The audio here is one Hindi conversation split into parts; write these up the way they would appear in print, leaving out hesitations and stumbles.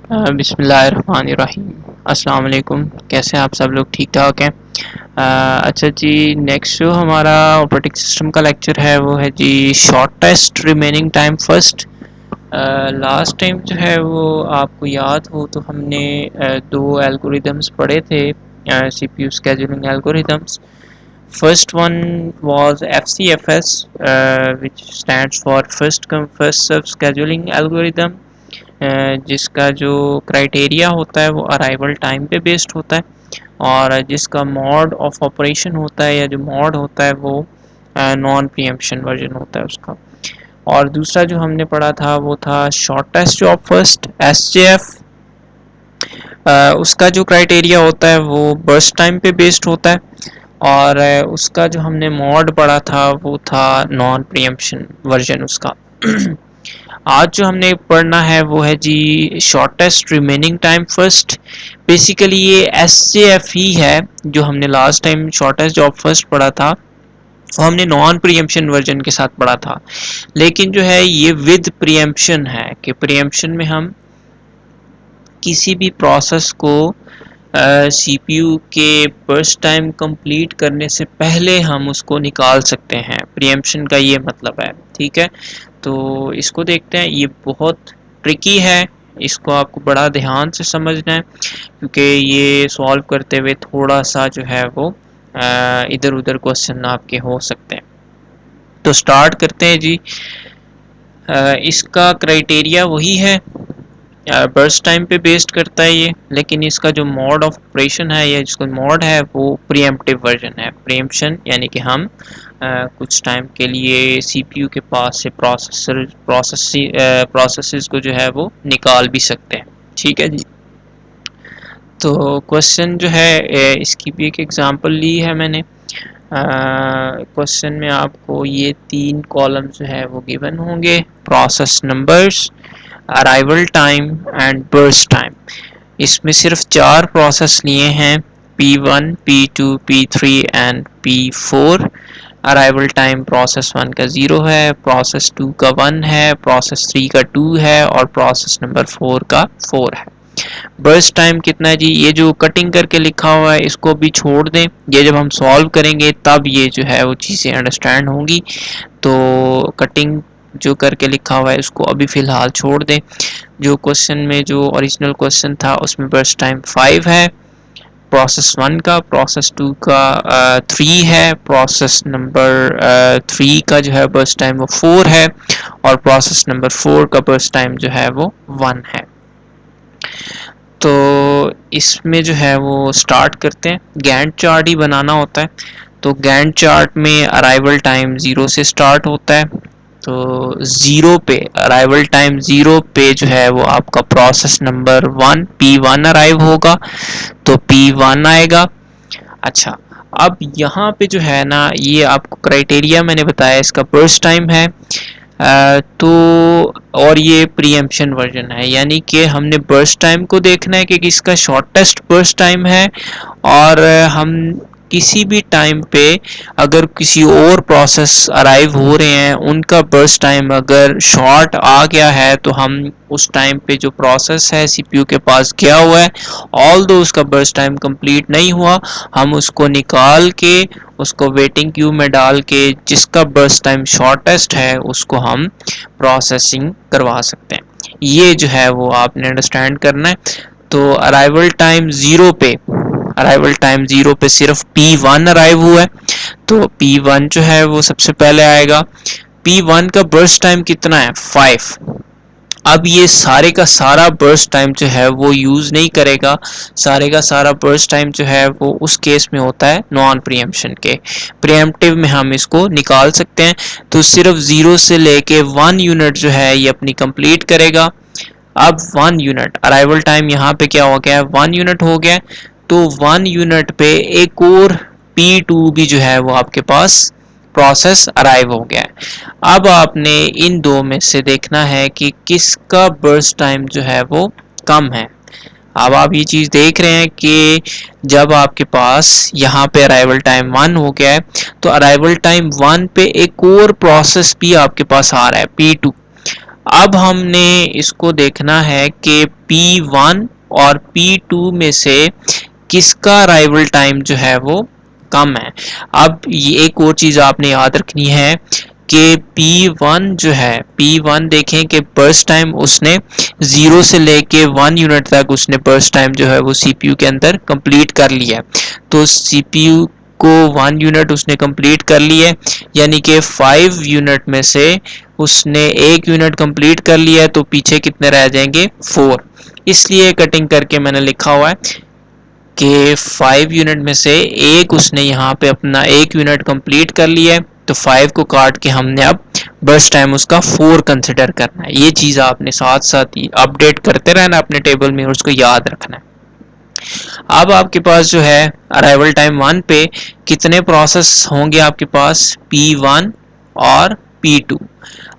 बिस्मिल्लाहिर्रहमानिर्रहीम। अस्सलाम वालेकुम। कैसे हैं आप सब लोग? ठीक ठाक हैं? अच्छा जी, नेक्स्ट जो हमारा ऑपरेटिंग सिस्टम का लेक्चर है वो है जी shortest remaining time first. Last time जो है वो आपको याद हो तो हमने दो एल्गोरिदम्स पढ़े थे, CPU scheduling algorithms. First one was FCFS, which stands for first come first serve scheduling algorithm, जिसका जो क्राइटेरिया होता है वो अराइवल टाइम पे बेस्ड होता है, और जिसका मोड ऑफ ऑपरेशन होता है या जो मोड होता है वो नॉन प्रीएम्पशन वर्जन होता है उसका। और दूसरा जो हमने पढ़ा था वो था शॉर्टेस्ट जॉब फर्स्ट, SJF। उसका जो क्राइटेरिया होता है वो बर्स्ट टाइम पे बेस्ड होता है, और उसका जो हमने मोड पढ़ा था वो था नॉन प्रीएम्पशन वर्जन उसका। आज जो हमने पढ़ना है वो है जी shortest remaining time first. Basically ये SJF ही है जो हमने last time shortest job first पढ़ा था, वो हमने नॉन प्रीएम्पशन वर्जन के साथ पढ़ा था। लेकिन जो है ये विद प्रीएम्पशन है कि प्रीएम्पशन में हम किसी भी प्रोसेस को CPU के बर्स्ट टाइम कंप्लीट करने से पहले हम उसको निकाल सकते हैं। प्रीएम्पशन का ये मतलब है, ठीक है। तो इसको देखते हैं, ये बहुत ट्रिकी है, इसको आपको बड़ा ध्यान से समझना है क्योंकि ये सॉल्व करते हुए थोड़ा सा जो है वो इधर उधर क्वेश्चन आपके हो सकते हैं। तो स्टार्ट करते हैं जी। इसका क्राइटेरिया वही है, बर्स्ट टाइम पे बेस्ड करता है ये, लेकिन इसका जो मोड ऑफ ऑपरेशन है या जिसका मोड है वो प्रीएम्प्टिव वर्जन है। प्रीएम्पशन यानी कि हम कुछ टाइम के लिए सीपीयू के पास से प्रोसेसेस को जो है वो निकाल भी सकते हैं, ठीक है जी। तो क्वेश्चन जो है इसकी भी एक एग्जांपल ली है मैंने। क्वेश्चन में आपको ये 3 कॉलम जो है वो गिवन होंगे, process numbers, arrival time and burst time. इसमें सिर्फ 4 प्रोसेस लिए हैं, P1, P2, P3 and P4। Arrival time process 1 का 0 है, प्रोसेस 2 का 1 है, प्रोसेस 3 का 2 है और प्रोसेस नंबर 4 का 4 है। बर्स्ट टाइम कितना है जी? ये जो कटिंग करके लिखा हुआ है इसको भी छोड़ दें, ये जब हम सॉल्व करेंगे तब ये जो है वो चीज़ें अंडरस्टैंड होंगी। तो कटिंग जो करके लिखा हुआ है उसको अभी फ़िलहाल छोड़ दें। जो क्वेश्चन में जो ओरिजिनल क्वेश्चन था उसमें बर्स्ट टाइम 5 है, प्रोसेस 1 का, प्रोसेस 2 का 3 है, प्रोसेस नंबर 3 का जो है बर्स्ट टाइम वो 4 है, और प्रोसेस नंबर 4 का बर्स्ट टाइम जो है वो 1 है। तो इसमें जो है वो स्टार्ट करते हैं, गैंट चार्ट ही बनाना होता है। तो गैंट चार्ट में अराइवल टाइम 0 से स्टार्ट होता है, तो 0 पे अराइवल टाइम 0 पे जो है वो आपका प्रोसेस नंबर 1 P1 अराइव होगा, तो P1 आएगा। अच्छा, अब यहाँ पे जो है ना ये आपको क्राइटेरिया मैंने बताया, इसका बर्स्ट टाइम है, तो और ये प्रीएम्पशन वर्जन है, यानी कि हमने बर्स्ट टाइम को देखना है कि किसका शॉर्टेस्ट बर्स्ट टाइम है, और हम किसी भी टाइम पे अगर किसी और प्रोसेस अराइव हो रहे हैं उनका बर्स्ट टाइम अगर शॉर्ट आ गया है तो हम उस टाइम पे जो प्रोसेस है सीपीयू के पास गया हुआ है, ऑल दो उसका बर्स्ट टाइम कंप्लीट नहीं हुआ, हम उसको निकाल के उसको वेटिंग क्यू में डाल के जिसका बर्स्ट टाइम शॉर्टेस्ट है उसको हम प्रोसेसिंग करवा सकते हैं। ये जो है वो आपने अंडरस्टैंड करना है। तो अराइवल टाइम 0 पे, अराइवल टाइम 0 पे सिर्फ P1 अराइव हुआ है, तो P1 जो है वो सबसे पहले आएगा। P1 का बर्स्ट टाइम कितना है? 5। अब ये सारे का सारा बर्स्ट टाइम जो है वो यूज नहीं करेगा, सारे का सारा बर्स्ट टाइम जो है वो उस केस में होता है नॉन प्रीएम्पशन के। प्रीएम्प्टिव में हम इसको निकाल सकते हैं, तो सिर्फ 0 से लेके 1 यूनिट जो है ये अपनी कंप्लीट करेगा। अब 1 यूनिट अराइवल टाइम यहाँ पे क्या हो गया है? 1 यूनिट हो गया, तो 1 यूनिट पे एक और P2 भी जो है वो आपके पास प्रोसेस अराइव हो गया है। अब आपने इन दो में से देखना है कि किसका बर्स्ट टाइम जो है वो कम है। अब आप ये चीज देख रहे हैं कि जब आपके पास यहाँ पे अराइवल टाइम 1 हो गया है, तो अराइवल टाइम 1 पे एक और प्रोसेस भी आपके पास आ रहा है P2। अब हमने इसको देखना है कि P1 और P2 में से किसका अराइवल टाइम जो है वो कम है। अब ये एक और चीज आपने याद रखनी है कि P1 जो है, P1 देखें कि बर्स्ट टाइम उसने 0 से लेके 1 यूनिट तक उसने बर्स्ट टाइम जो है वो CPU के अंदर कंप्लीट कर लिया है। तो CPU को 1 यूनिट उसने कंप्लीट कर लिया है, यानी कि 5 यूनिट में से उसने 1 यूनिट कंप्लीट कर लिया है, तो पीछे कितने रह जाएंगे 4। इसलिए कटिंग करके मैंने लिखा हुआ है कि 5 यूनिट में से एक उसने यहाँ पे अपना 1 यूनिट कंप्लीट कर लिया है, तो 5 को काट के हमने अब बर्स्ट टाइम उसका 4 कंसिडर करना है। ये चीज आपने साथ साथ ही अपडेट करते रहना अपने टेबल में और उसको याद रखना है। अब आपके पास जो है अराइवल टाइम 1 पे कितने प्रोसेस होंगे आपके पास, P1 और P2।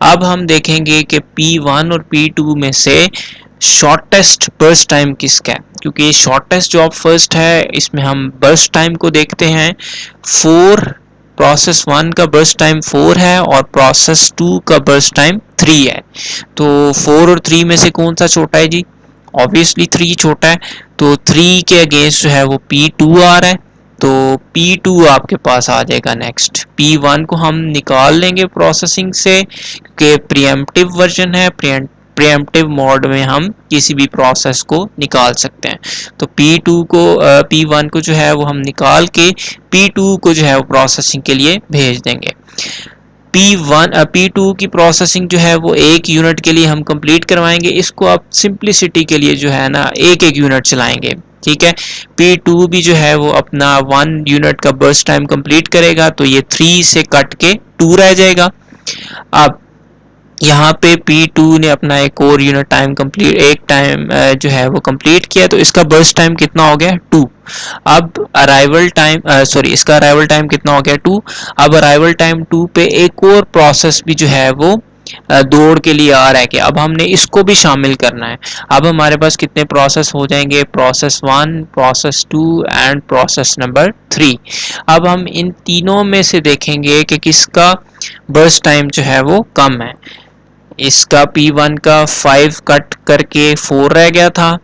अब हम देखेंगे कि P1 और P2 में से शॉर्टेस्ट बर्स्ट टाइम किसका है, क्योंकि ये शॉर्टेस्ट जो आप फर्स्ट है इसमें हम बर्स्ट टाइम को देखते हैं 4। प्रोसेस 1 का बर्स्ट टाइम 4 है और प्रोसेस 2 का बर्स्ट टाइम 3 है। तो 4 और 3 में से कौन सा छोटा है जी, ऑब्वियसली 3 छोटा है। तो 3 के अगेंस्ट जो है वो P2 आ रहा है, तो P2 आपके पास आ जाएगा नेक्स्ट। P1 को हम निकाल लेंगे प्रोसेसिंग से, क्योंकि प्रीएम्प्टिव वर्जन है, प्रीएम्प्टिव मोड में हम किसी भी प्रोसेस को निकाल सकते हैं। तो P2 को P1 को जो है वो हम निकाल के P2 को जो है वो प्रोसेसिंग के लिए भेज देंगे। P2 की प्रोसेसिंग जो है वो 1 यूनिट के लिए हम कंप्लीट करवाएंगे। इसको आप सिंप्लिसिटी के लिए जो है ना 1 यूनिट चलाएंगे, ठीक है। P2 भी जो है वो अपना 1 यूनिट का बर्स्ट टाइम कंप्लीट करेगा, तो ये 3 से कट के 2 रह जाएगा। अब यहाँ पे P2 ने अपना एक और यूनिट टाइम कंप्लीट, एक टाइम जो है वो कंप्लीट किया, तो इसका बर्स्ट टाइम कितना हो गया 2। अब अराइवल टाइम इसका अराइवल टाइम कितना हो गया 2। अब अराइवल टाइम 2 पे एक और प्रोसेस भी जो है वो दौड़ के लिए आ रहा है कि अब हमने इसको भी शामिल करना है। अब हमारे पास कितने प्रोसेस हो जाएंगे, process 1, process 2 and process number 3। अब हम इन तीनों में से देखेंगे कि किसका बर्स्ट टाइम जो है वो कम है। इसका P1 का 5 कट करके 4 रह गया था,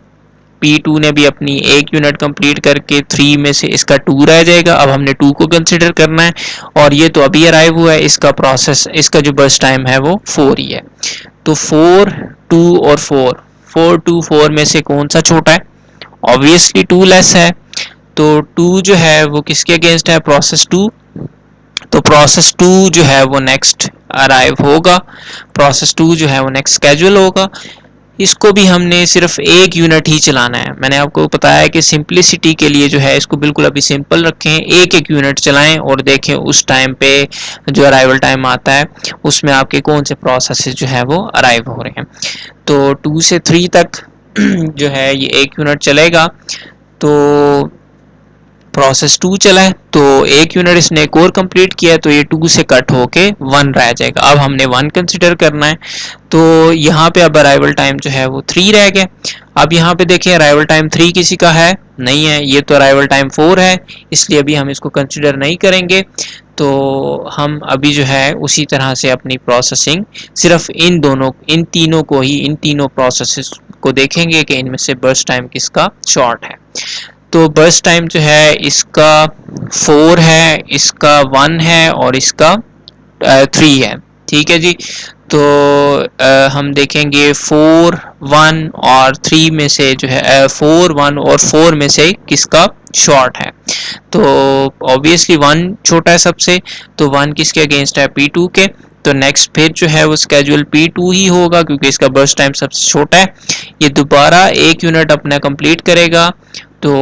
P2 ने भी अपनी 1 यूनिट कंप्लीट करके 3 में से इसका 2 रह जाएगा। अब हमने 2 को कंसिडर करना है और ये तो अभी अराइव हुआ है, इसका प्रोसेस, इसका जो बर्स्ट टाइम है वो 4 ही है। तो 4, 2 और 4 2 4 में से कौन सा छोटा है, ऑब्वियसली 2 लेस है। तो 2 जो है वो किसके अगेंस्ट है, प्रोसेस 2। तो प्रोसेस 2 जो है वो नेक्स्ट अराइव होगा, प्रोसेस 2 जो है वो नेक्स्ट स्केड्यूल होगा। इसको भी हमने सिर्फ 1 यूनिट ही चलाना है। मैंने आपको बताया कि सिंप्लिसिटी के लिए जो है इसको बिल्कुल अभी सिंपल रखें, 1 यूनिट चलाएं और देखें उस टाइम पे जो अराइवल टाइम आता है उसमें आपके कौन से प्रोसेस जो है वो अराइव हो रहे हैं। तो 2 से 3 तक जो है ये 1 यूनिट चलेगा। तो प्रोसेस 2 चला है तो 1 यूनिट इसने एक और कंप्लीट किया, तो ये 2 से कट होके 1 रह जाएगा। अब हमने 1 कंसिडर करना है, तो यहाँ पे अब अराइवल टाइम जो है वो 3 रह गया। अब यहाँ पे देखें अराइवल टाइम 3 किसी का है नहीं है, ये तो अराइवल टाइम 4 है, इसलिए अभी हम इसको कंसिडर नहीं करेंगे। तो हम अभी जो है उसी तरह से अपनी प्रोसेसिंग सिर्फ इन तीनों को ही, इन तीनों प्रोसेसेस को देखेंगे कि इनमें से बर्स्ट टाइम किसका शॉर्ट है। तो बर्स्ट टाइम जो है इसका 4 है, इसका 1 है और इसका 3 है, ठीक है जी। तो हम देखेंगे 4, 1 और 3 में से जो है 4, 1 और 4 में से किसका शॉर्ट है। तो ऑब्वियसली 1 छोटा है सबसे, तो 1 किसके अगेंस्ट है, P2 के। तो नेक्स्ट फिर जो है वो स्केड्यूल P2 ही होगा क्योंकि इसका बर्स्ट टाइम सबसे छोटा है। ये दोबारा 1 यूनिट अपना कंप्लीट करेगा, तो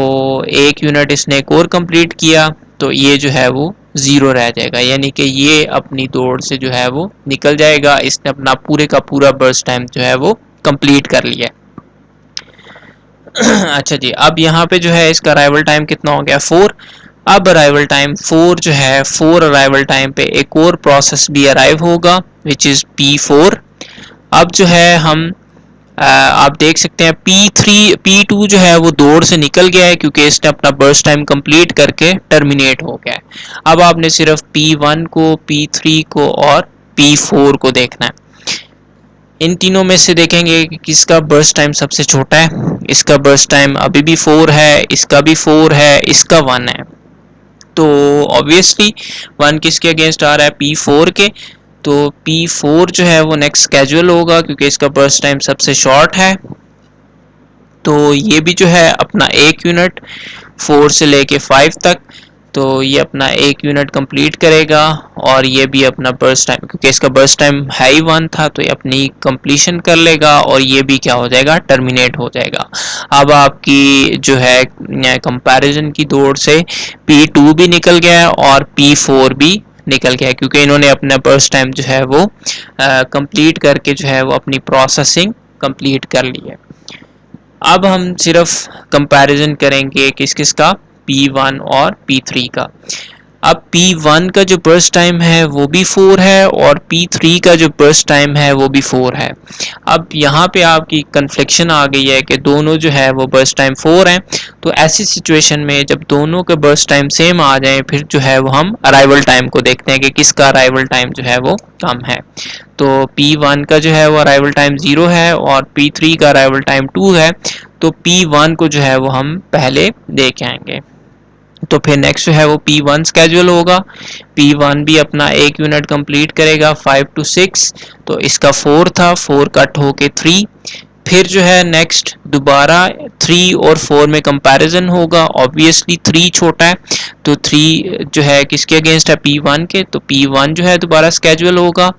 1 यूनिट इसने एक और कंप्लीट किया, तो ये जो है वो 0 रह जाएगा, यानी कि ये अपनी दौड़ से जो है वो निकल जाएगा। इसने अपना पूरे का पूरा बर्स्ट टाइम जो है वो कंप्लीट कर लिया। अच्छा जी, अब यहाँ पे जो है इसका अराइवल टाइम कितना हो गया 4। अब अराइवल टाइम 4 जो है 4 अराइवल टाइम पे एक और प्रोसेस भी अराइव होगा विच इज P4। अब जो है हम आप देख सकते हैं P2 जो है वो दौड़ से निकल गया है क्योंकि इसने अपना बर्स्ट टाइम कंप्लीट करके टर्मिनेट हो गया है। अब आपने सिर्फ P1 को, P3 को और P4 को देखना है। इन तीनों में से देखेंगे कि किसका बर्स्ट टाइम सबसे छोटा है। इसका बर्स्ट टाइम अभी भी 4 है, इसका भी 4 है, इसका 1 है। तो ऑब्वियसली 1 किसके अगेंस्ट आ रहा है, P4 के। तो P4 जो है वो नेक्स्ट स्केड्यूल होगा क्योंकि इसका बर्स्ट टाइम सबसे शॉर्ट है। तो ये भी जो है अपना 1 यूनिट 4 से लेके 5 तक, तो ये अपना 1 यूनिट कंप्लीट करेगा। और ये भी अपना बर्स्ट टाइम, क्योंकि इसका बर्स्ट टाइम है ही 1 था, तो ये अपनी कंप्लीशन कर लेगा और ये भी क्या हो जाएगा, टर्मिनेट हो जाएगा। अब आपकी जो है कंपैरिजन की दौड़ से P2 भी निकल गया और P4 भी निकल गया, क्योंकि इन्होंने अपना बर्स्ट टाइम जो है वो कंप्लीट करके जो है वो अपनी प्रोसेसिंग कंप्लीट कर ली है। अब हम सिर्फ कंपैरिजन करेंगे किस किस का, P1 और P3 का। अब P1 का जो बर्स्ट टाइम है वो भी 4 है और P3 का जो बर्स्ट टाइम है वो भी 4 है। अब यहाँ पे आपकी कन्फ्लिक्शन आ गई है कि दोनों जो है वो बर्स्ट टाइम 4 हैं। तो ऐसी सिचुएशन में जब दोनों के बर्स्ट टाइम सेम आ जाए, फिर जो है वो हम अराइवल टाइम को देखते हैं कि किसका अराइवल टाइम जो है वो कम है। तो P1 का जो है वो अराइवल टाइम 0 है और P3 का अराइवल टाइम 2 है। तो P1 को जो है वो हम पहले देख आएंगे। तो फिर नेक्स्ट जो है वो P1 स्केड्यूल होगा। P1 भी अपना 1 यूनिट कंप्लीट करेगा 5 to 6। तो इसका 4 था, 4 कट होके 3। फिर जो है नेक्स्ट दोबारा 3 और 4 में कंपैरिजन होगा। ऑब्वियसली 3 छोटा है, तो 3 जो है किसके अगेंस्ट है, P1 के। तो P1 जो है दोबारा स्केड्यूल होगा।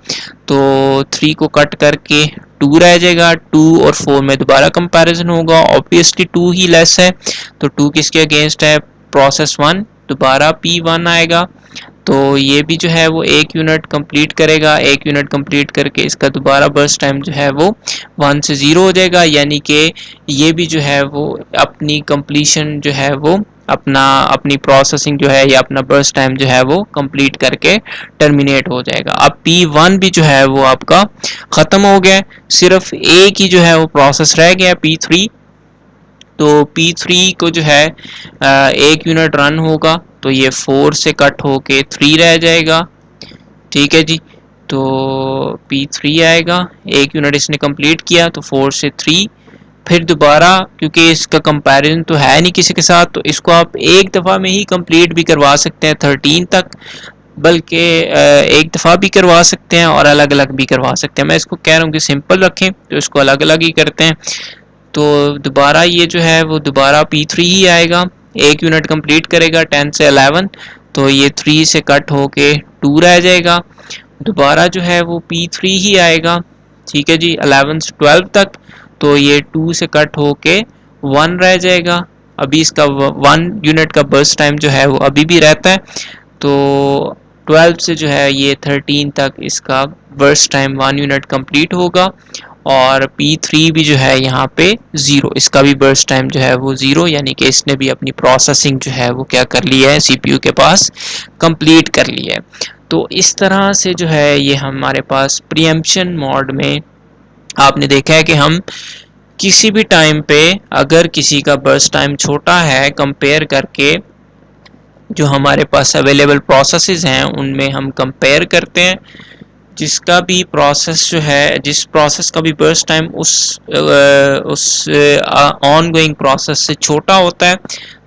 तो 3 को कट करके 2 रह जाएगा। 2 और 4 में दोबारा कंपैरिजन होगा। ऑब्वियसली 2 ही लेस है, तो 2 किसके अगेंस्ट है, प्रोसेस 1। दोबारा P1 आएगा, तो ये भी जो है वो 1 यूनिट कंप्लीट करेगा। 1 यूनिट कंप्लीट करके इसका दोबारा बर्स्ट टाइम जो है वो 1 से 0 हो जाएगा, यानी कि ये भी जो है वो अपनी कंप्लीशन जो है वो अपनी प्रोसेसिंग जो है या अपना बर्स्ट टाइम जो है वो कंप्लीट करके टर्मिनेट हो जाएगा। अब P1 भी जो है वो आपका ख़त्म हो गया, सिर्फ एक ही जो है वो प्रोसेस रह गया P3। तो P3 को जो है 1 यूनिट रन होगा, तो ये 4 से कट होके 3 रह जाएगा। ठीक है जी, तो P3 आएगा, 1 यूनिट इसने कंप्लीट किया, तो 4 से 3। फिर दोबारा, क्योंकि इसका कंपैरिजन तो है नहीं किसी के साथ, तो इसको आप एक दफ़ा में ही कंप्लीट भी करवा सकते हैं 13 तक, बल्कि एक दफ़ा भी करवा सकते हैं और अलग अलग भी करवा सकते हैं। मैं इसको कह रहा हूँ कि सिंपल रखें, तो इसको अलग अलग ही करते हैं। तो दोबारा ये जो है वो दोबारा P3 ही आएगा, 1 यूनिट कंप्लीट करेगा 10 से 11। तो ये 3 से कट होके 2 रह जाएगा। दोबारा जो है वो P3 ही आएगा, ठीक है जी, 11 से 12 तक। तो ये 2 से कट होके 1 रह जाएगा। अभी इसका 1 यूनिट का बर्स्ट टाइम जो है वो अभी भी रहता है। तो 12 से जो है ये 13 तक इसका बर्स्ट टाइम 1 यूनिट कंप्लीट होगा। और P3 भी जो है यहाँ पे 0, इसका भी बर्स्ट टाइम जो है वो 0, यानी कि इसने भी अपनी प्रोसेसिंग जो है वो क्या कर ली है, CPU के पास कंप्लीट कर ली है। तो इस तरह से जो है ये हमारे पास प्रीएम्पशन मोड में आपने देखा है कि हम किसी भी टाइम पे अगर किसी का बर्स्ट टाइम छोटा है कंपेयर करके जो हमारे पास अवेलेबल प्रोसेसेस हैं उनमें हम कंपेयर करते हैं। जिसका भी प्रोसेस जो है, जिस प्रोसेस का भी बर्स्ट टाइम उस ऑन गोइंग प्रोसेस से छोटा होता है,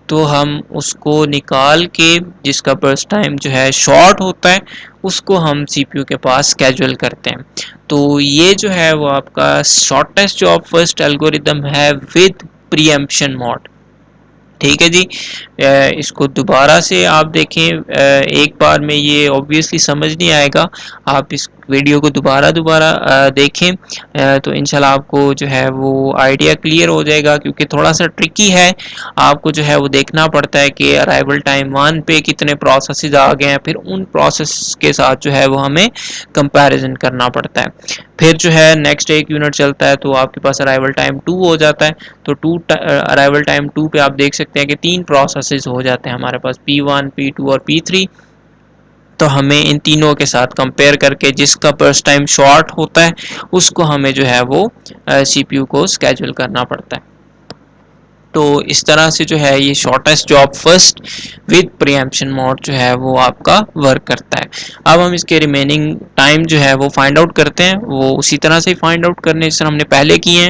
तो हम उसको निकाल के जिसका बर्स्ट टाइम जो है शॉर्ट होता है उसको हम CPU के पास स्केड्यूल करते हैं। तो ये जो है वो आपका शॉर्टेस्ट जॉब फर्स्ट एल्गोरिदम है विद प्रीएम्पशन मोड। ठीक है जी, इसको दोबारा से आप देखें, एक बार में ये ऑब्वियसली समझ नहीं आएगा, आप इस वीडियो को दोबारा देखें, तो इंशाल्लाह आपको जो है वो आइडिया क्लियर हो जाएगा। क्योंकि थोड़ा सा ट्रिकी है, आपको जो है वो देखना पड़ता है कि अराइवल टाइम 1 पे कितने प्रोसेसेस आ गए हैं, फिर उन प्रोसेस के साथ जो है वो हमें कंपैरिजन करना पड़ता है। फिर जो है नेक्स्ट 1 यूनिट चलता है तो आपके पास अराइवल टाइम 2 हो जाता है। तो अराइवल टाइम 2 पे आप देख सकते हैं कि 3 प्रोसेसेस हो जाते हैं हमारे पास, P1, P2 और P3। तो हमें इन तीनों के साथ कंपेयर करके जिसका बर्स्ट टाइम शॉर्ट होता है उसको हमें जो है वो CPU को स्केड्यूल करना पड़ता है। तो इस तरह से जो है ये shortest job first with preemption mode जो है वो आपका वर्क करता है। अब हम इसके रिमेनिंग टाइम जो है वो फाइंड आउट करते हैं, वो उसी तरह से फाइंड आउट करने जिस तरह हमने पहले किए हैं।